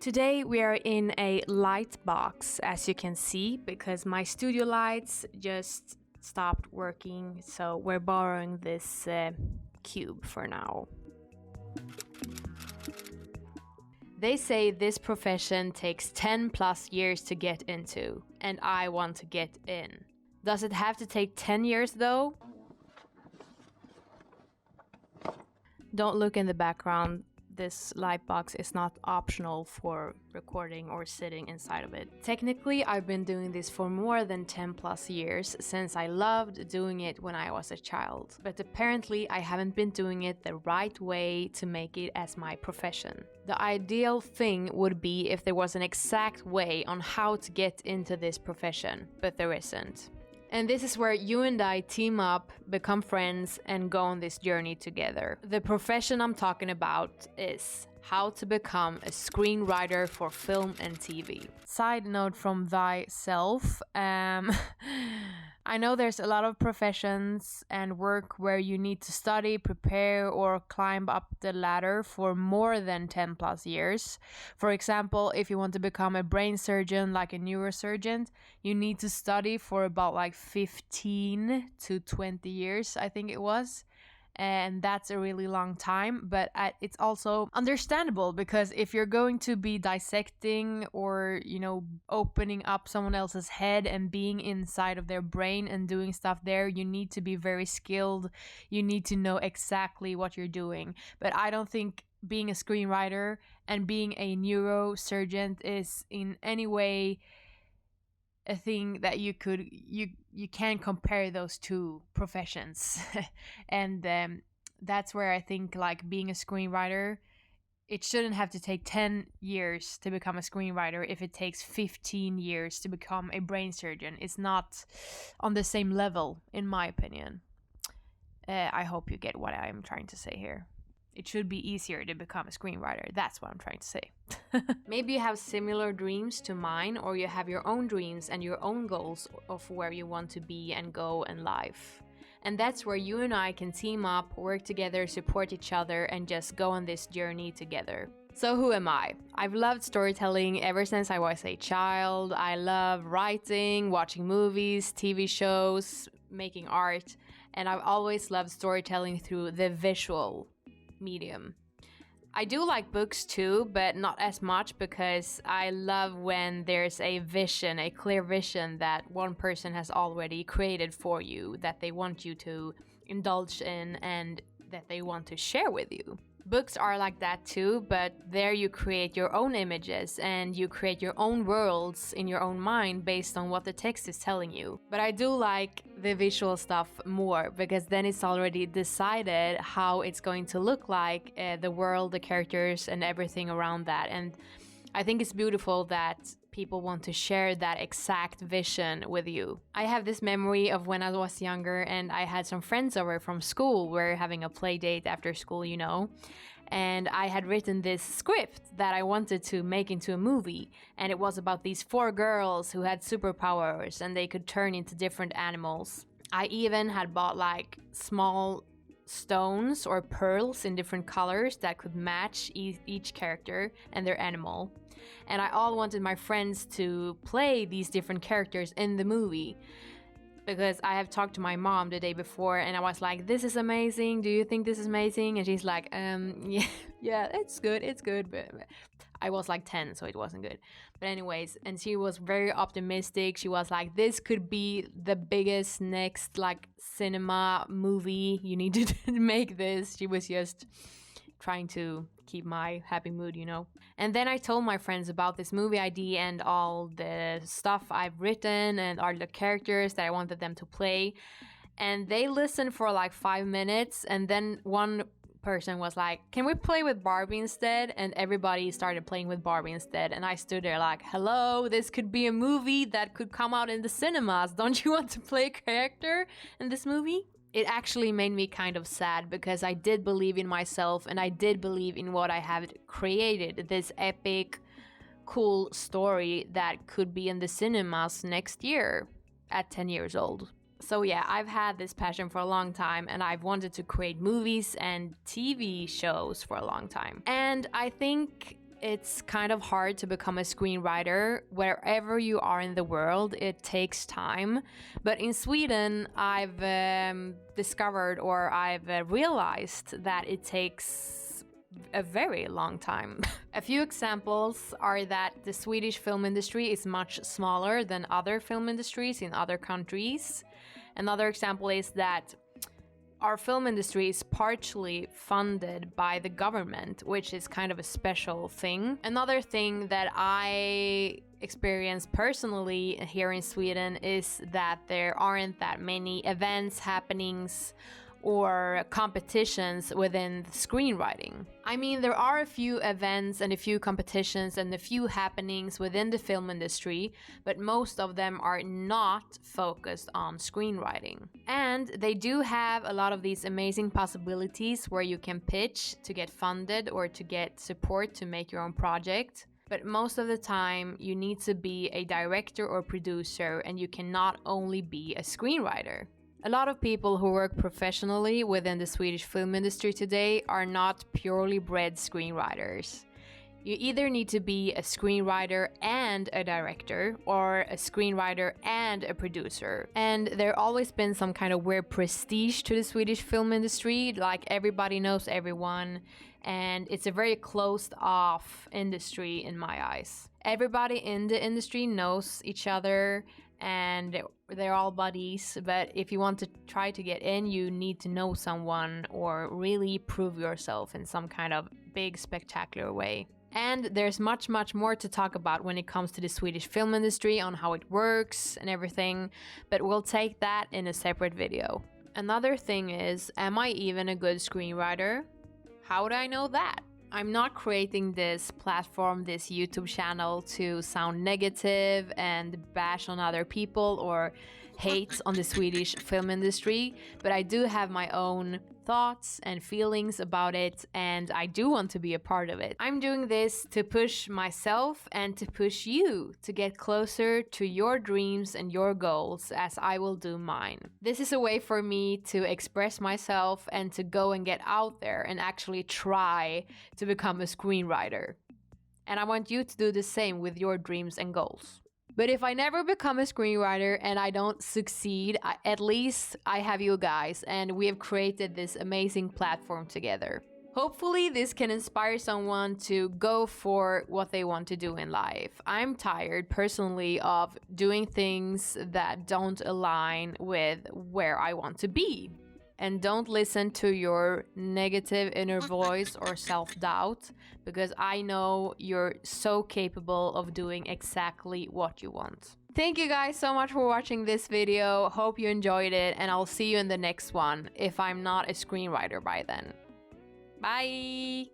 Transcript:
Today we are in a light box, as you can see, because my studio lights just stopped working, so we're borrowing this cube for now. They say this profession takes 10 plus years to get into, and I want to get in. Does it have to take 10 years though? Don't look in the background. This light box is not optional for recording or sitting inside of it. Technically, I've been doing this for more than 10 plus years since I loved doing it when I was a child. But apparently, I haven't been doing it the right way to make it as my profession. The ideal thing would be if there was an exact way on how to get into this profession, but there isn't. And this is where you and I team up, become friends, and go on this journey together. The profession I'm talking about is how to become a screenwriter for film and TV. Side note from thyself, I know there's a lot of professions and work where you need to study, prepare, or climb up the ladder for more than 10 plus years. For example, if you want to become a brain surgeon, like a neurosurgeon, you need to study for about like 15 to 20 years, I think it was. And that's a really long time, but it's also understandable because if you're going to be dissecting or, opening up someone else's head and being inside of their brain and doing stuff there, you need to be very skilled. You need to know exactly what you're doing. But I don't think being a screenwriter and being a neurosurgeon is in any way a thing that you can compare those two professions. And that's where I think like being a screenwriter, it shouldn't have to take 10 years to become a screenwriter if it takes 15 years to become a brain surgeon. It's not on the same level, in my opinion. I hope you get what I'm trying to say here. It should be easier to become a screenwriter. That's what I'm trying to say. Maybe you have similar dreams to mine, or you have your own dreams and your own goals of where you want to be and go in life. And that's where you and I can team up, work together, support each other, and just go on this journey together. So who am I? I've loved storytelling ever since I was a child. I love writing, watching movies, TV shows, making art, and I've always loved storytelling through the visual medium. I do like books too, but not as much because I love when there's a vision, a clear vision that one person has already created for you, that they want you to indulge in and that they want to share with you. Books are like that too, but there you create your own images and you create your own worlds in your own mind based on what the text is telling you. But I do like the visual stuff more because then it's already decided how it's going to look like, the world, the characters, and everything around that. And I think it's beautiful that people want to share that exact vision with you. I have this memory of when I was younger and I had some friends over from school. We're having a play date after school, and I had written this script that I wanted to make into a movie, and it was about these 4 girls who had superpowers and they could turn into different animals. I even had bought like small stones or pearls in different colors that could match each character and their animal. And I all wanted my friends to play these different characters in the movie because I have talked to my mom the day before and I was like, this is amazing. Do you think this is amazing? And she's like, yeah, it's good. But I was like 10, so it wasn't good. But anyways, and she was very optimistic. She was like, this could be the biggest next like cinema movie. You need to make this. She was just trying to keep my happy mood, And then I told my friends about this movie idea and all the stuff I've written and all the characters that I wanted them to play. And they listened for like 5 minutes, and then one person was like, can we play with Barbie instead? And everybody started playing with Barbie instead. And I stood there like, hello, this could be a movie that could come out in the cinemas. Don't you want to play a character in this movie? It actually made me kind of sad because I did believe in myself and I did believe in what I had created, this epic, cool story that could be in the cinemas next year at 10 years old. So yeah, I've had this passion for a long time and I've wanted to create movies and TV shows for a long time. And I think It's kind of hard to become a screenwriter. Wherever you are in the world, it takes time. But in Sweden, I've discovered, or I've realized that it takes a very long time. A few examples are that the Swedish film industry is much smaller than other film industries in other countries. Another example is that our film industry is partially funded by the government, which is kind of a special thing. Another thing that I experienced personally here in Sweden is that there aren't that many events, happenings, or competitions within screenwriting. I mean, there are a few events and a few competitions and a few happenings within the film industry, but most of them are not focused on screenwriting. And they do have a lot of these amazing possibilities where you can pitch to get funded or to get support to make your own project. But most of the time, you need to be a director or producer, and you cannot only be a screenwriter. A lot of people who work professionally within the Swedish film industry today are not purely bred screenwriters. You either need to be a screenwriter and a director, or a screenwriter and a producer. And there always been some kind of weird prestige to the Swedish film industry, like everybody knows everyone, and it's a very closed off industry in my eyes. Everybody in the industry knows each other, and they're all buddies, but if you want to try to get in, you need to know someone or really prove yourself in some kind of big, spectacular way. And there's much more to talk about when it comes to the Swedish film industry, on how it works and everything, but we'll take that in a separate video. Another thing is, am I even a good screenwriter? How would I know that? I'm not creating this platform, this YouTube channel, to sound negative and bash on other people or hate on the Swedish film industry, but I do have my own thoughts and feelings about it, and I do want to be a part of it. I'm doing this to push myself and to push you to get closer to your dreams and your goals, as I will do mine. This is a way for me to express myself and to go and get out there and actually try to become a screenwriter. And I want you to do the same with your dreams and goals. But if I never become a screenwriter and I don't succeed, at least I have you guys, and we have created this amazing platform together. Hopefully this can inspire someone to go for what they want to do in life. I'm tired personally of doing things that don't align with where I want to be. And don't listen to your negative inner voice or self-doubt, because I know you're so capable of doing exactly what you want. Thank you guys so much for watching this video. Hope you enjoyed it, and I'll see you in the next one, if I'm not a screenwriter by then. Bye!